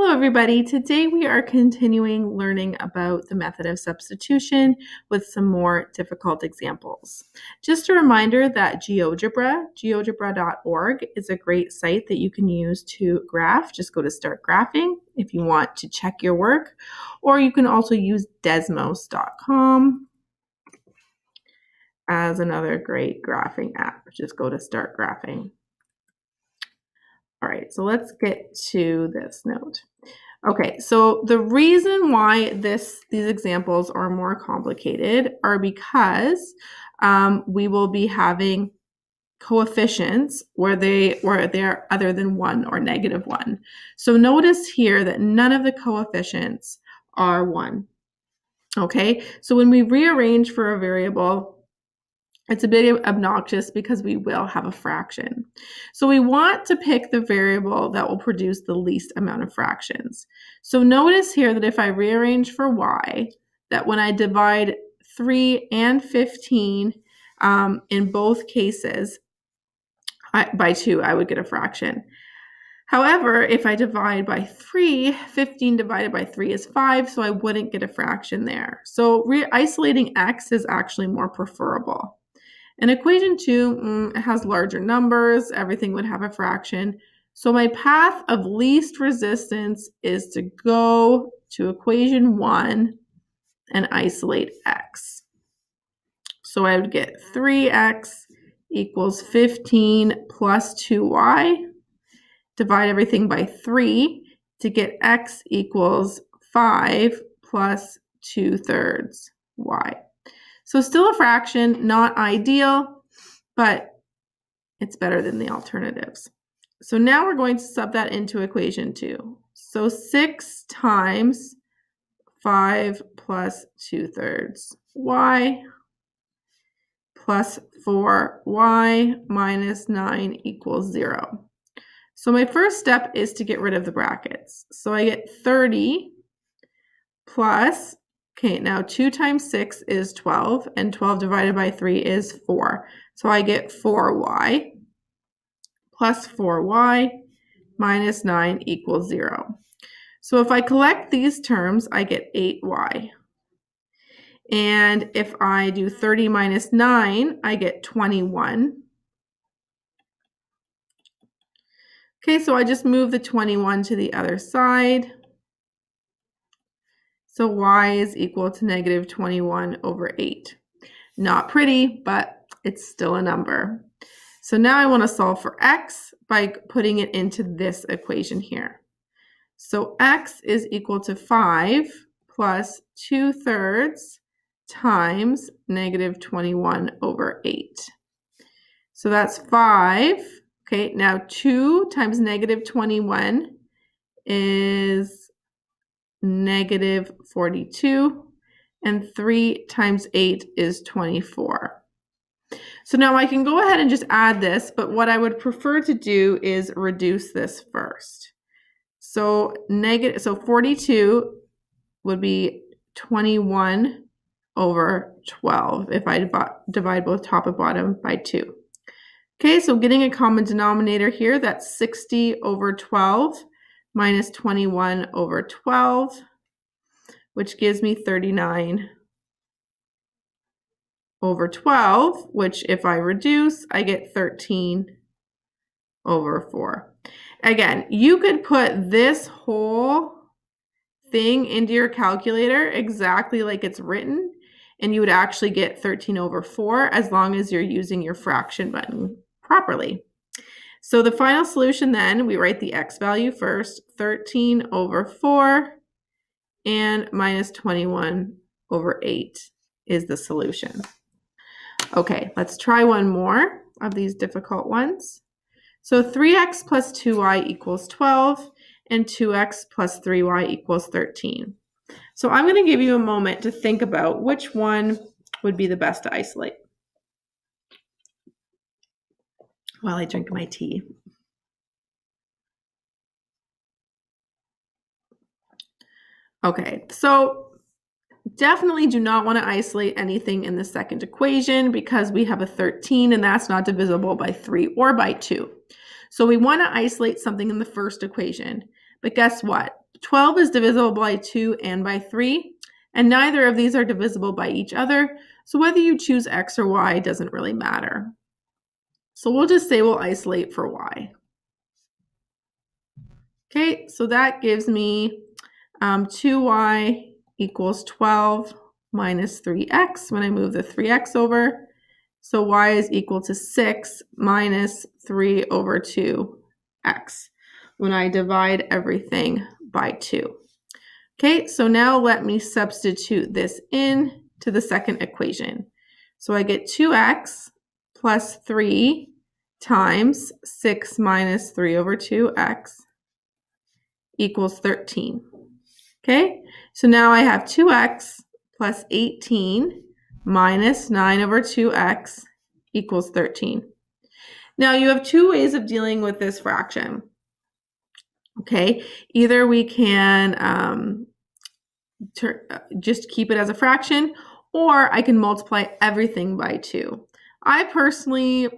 Hello everybody, today we are continuing learning about the method of substitution with some more difficult examples. Just a reminder that geogebra.org is a great site that you can use to graph. Just go to Start Graphing if you want to check your work, or you can also use desmos.com as another great graphing app. Just go to Start Graphing. All right, so let's get to this note. Okay, so the reason why these examples are more complicated are because we will be having coefficients where they're other than 1 or -1. So notice here that none of the coefficients are 1. Okay, so when we rearrange for a variable, it's a bit obnoxious because we will have a fraction. So we want to pick the variable that will produce the least amount of fractions. So notice here that if I rearrange for y, that when I divide 3 and 15 in both cases by 2, I would get a fraction. However, if I divide by 3, 15 divided by 3 is 5, so I wouldn't get a fraction there. So isolating x is actually more preferable. In equation 2, it has larger numbers, everything would have a fraction. So my path of least resistance is to go to equation 1 and isolate x. So I would get 3x equals 15 plus 2y. Divide everything by 3 to get x equals 5 plus 2/3 y. So still a fraction, not ideal, but it's better than the alternatives. So now we're going to sub that into equation 2. So 6 times 5 plus 2/3 y plus 4y minus 9 equals 0. So my first step is to get rid of the brackets. So I get 30 plus, okay, now 2 times 6 is 12, and 12 divided by 3 is 4. So I get 4y plus 4y minus 9 equals 0. So if I collect these terms, I get 8y. And if I do 30 minus 9, I get 21. Okay, so I just move the 21 to the other side. So y is equal to -21/8. Not pretty, but it's still a number. So now I want to solve for x by putting it into this equation here. So x is equal to 5 plus 2/3 times -21/8. So that's 5. Okay, now 2 times -21 is -42, and 3 times 8 is 24. So now I can go ahead and just add this, but what I would prefer to do is reduce this first. So 42 would be 21/12 if I divide both top and bottom by 2. Okay, so getting a common denominator here, that's 60/12 minus 21/12, which gives me 39/12, which if I reduce, I get 13/4. Again, you could put this whole thing into your calculator exactly like it's written, and you would actually get 13/4 as long as you're using your fraction button properly. So the final solution then, we write the x value first, 13/4 and minus 21/8 is the solution. Okay, let's try one more of these difficult ones. So 3x plus 2y equals 12 and 2x plus 3y equals 13. So I'm going to give you a moment to think about which one would be the best to isolate while I drink my tea. Okay, so definitely do not want to isolate anything in the second equation because we have a 13 and that's not divisible by 3 or by 2. So we want to isolate something in the first equation. But guess what? 12 is divisible by 2 and by 3, and neither of these are divisible by each other. So whether you choose X or Y doesn't really matter. So we'll just say we'll isolate for Y. Okay, so that gives me 2y equals 12 minus 3x when I move the 3x over. So y is equal to 6 minus 3 over 2x when I divide everything by 2. Okay, so now let me substitute this in to the second equation. So I get 2x plus 3 times 6 minus 3 over 2x equals 13. Okay, so now I have 2x plus 18 minus 9 over 2x equals 13. Now you have two ways of dealing with this fraction. Okay, either we can just keep it as a fraction, or I can multiply everything by 2. I personally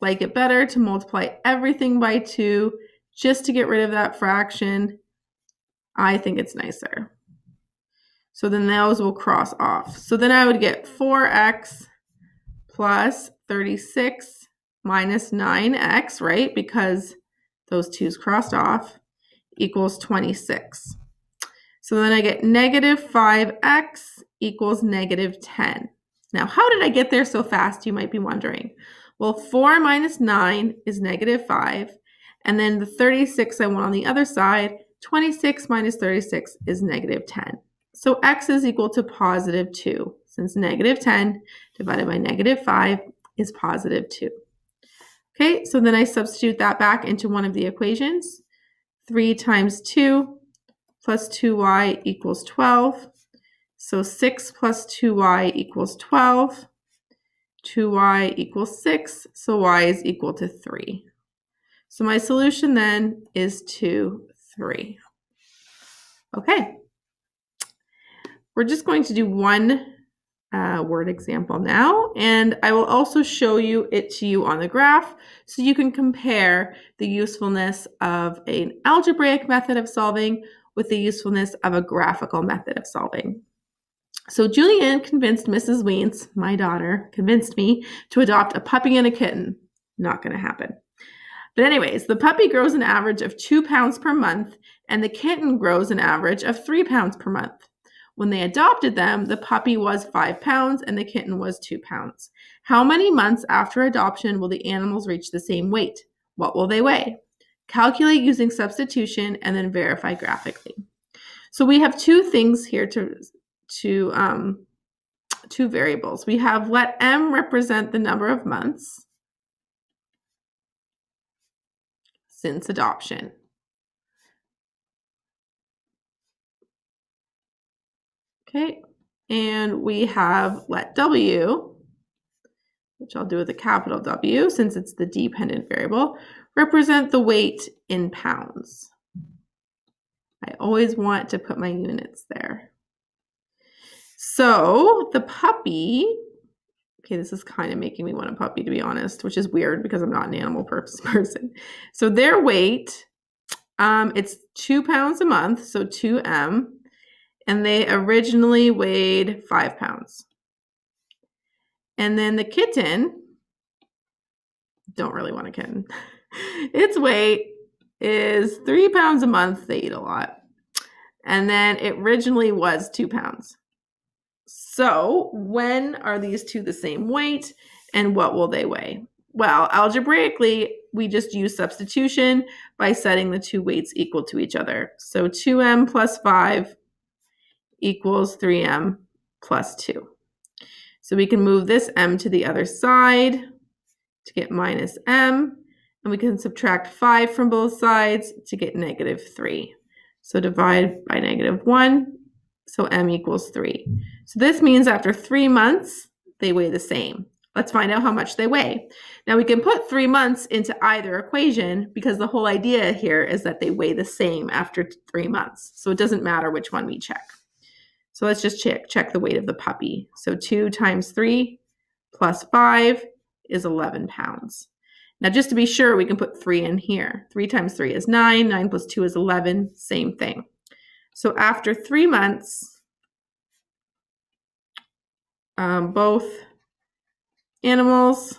like it better to multiply everything by 2 just to get rid of that fraction. I think it's nicer. So then those will cross off. So then I would get 4x plus 36 minus 9x, right? Because those 2's crossed off, equals 26. So then I get negative 5x equals negative 10. Now, how did I get there so fast, you might be wondering? Well, 4 minus 9 is negative 5. And then the 36 I want on the other side, 26 minus 36 is negative 10. So x is equal to positive 2, since negative 10 divided by negative 5 is positive 2. Okay, so then I substitute that back into one of the equations. 3 times 2 plus 2y equals 12. So 6 plus 2y equals 12. 2y equals 6, so y is equal to 3. So my solution then is 2, 3. Okay. We're just going to do one word example now, and I will also show you it to you on the graph so you can compare the usefulness of an algebraic method of solving with the usefulness of a graphical method of solving. So Julianne convinced Mrs. Weens, my daughter, convinced me to adopt a puppy and a kitten. Not going to happen. But anyways, the puppy grows an average of 2 pounds per month, and the kitten grows an average of 3 pounds per month. When they adopted them, the puppy was 5 pounds and the kitten was 2 pounds. How many months after adoption will the animals reach the same weight? What will they weigh? Calculate using substitution and then verify graphically. So we have two things here two variables. We have let m represent the number of months since adoption. Okay, and we have let w, which I'll do with a capital W since it's the dependent variable, represent the weight in pounds. I always want to put my units there. So the puppy, okay, this is kind of making me want a puppy, to be honest, which is weird because I'm not an animal person. So their weight, it's 2 pounds a month, so 2m, and they originally weighed 5 pounds. And then the kitten, don't really want a kitten. Its weight is 3 pounds a month. They eat a lot. And then it originally was 2 pounds. So when are these two the same weight and what will they weigh? Well, algebraically, we just use substitution by setting the two weights equal to each other. So 2m plus 5 equals 3m plus 2. So we can move this m to the other side to get minus m, and we can subtract 5 from both sides to get negative 3. So divide by negative 1, so m equals 3. So this means after 3 months, they weigh the same. Let's find out how much they weigh. Now we can put 3 months into either equation because the whole idea here is that they weigh the same after 3 months. So it doesn't matter which one we check. So let's just check the weight of the puppy. So 2 times 3 plus 5 is 11 pounds. Now, just to be sure, we can put 3 in here. 3 times 3 is 9. 9 plus 2 is 11. Same thing. So after 3 months, both animals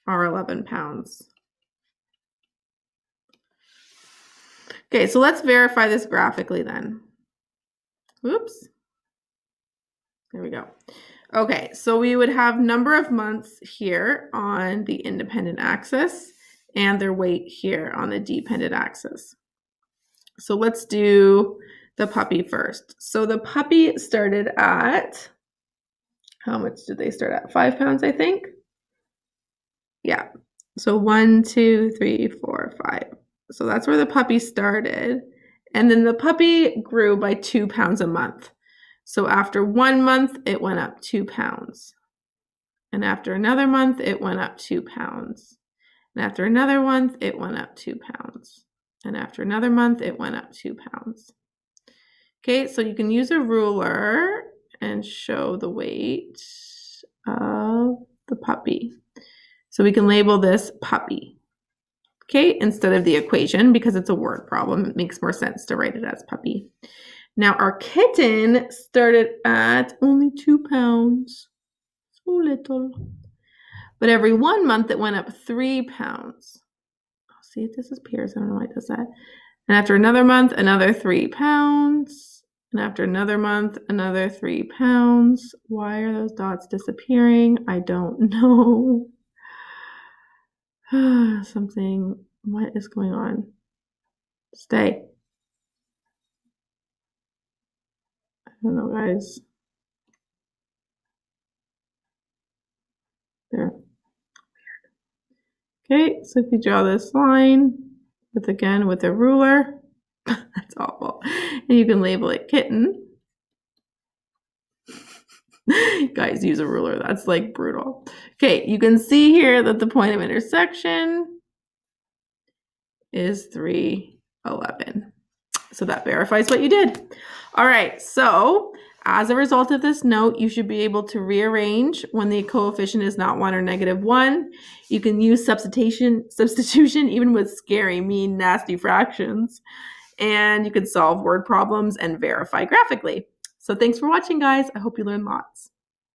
are 11 pounds. Okay, so let's verify this graphically then. Oops. There we go. Okay, so we would have number of months here on the independent axis and their weight here on the dependent axis. So let's do the puppy first. So the puppy started at, how much did they start at? 5 pounds, I think. Yeah. So 1, 2, 3, 4, 5. So that's where the puppy started. And then the puppy grew by 2 pounds a month. So after 1 month, it went up 2 pounds. And after another month, it went up 2 pounds. And after another month, it went up 2 pounds. And after another month, it went up 2 pounds. Okay, so you can use a ruler and show the weight of the puppy. So we can label this puppy, okay, instead of the equation because it's a word problem. It makes more sense to write it as puppy. Now our kitten started at only 2 pounds, so little. But every 1 month it went up 3 pounds. Oh, see, it disappears. I don't know why it does that. And after another month, another 3 pounds. And after another month, another 3 pounds. Why are those dots disappearing? I don't know. Something, what is going on? Stay. I don't know, guys. There. Weird. Okay, so if you draw this line, with a ruler, that's awful. And you can label it kitten. Guys, use a ruler. That's like brutal. Okay, you can see here that the point of intersection is 311. So that verifies what you did. All right, so as a result of this note, you should be able to rearrange when the coefficient is not 1 or -1. You can use substitution even with scary, mean, nasty fractions. And you can solve word problems and verify graphically. So thanks for watching, guys. I hope you learned lots.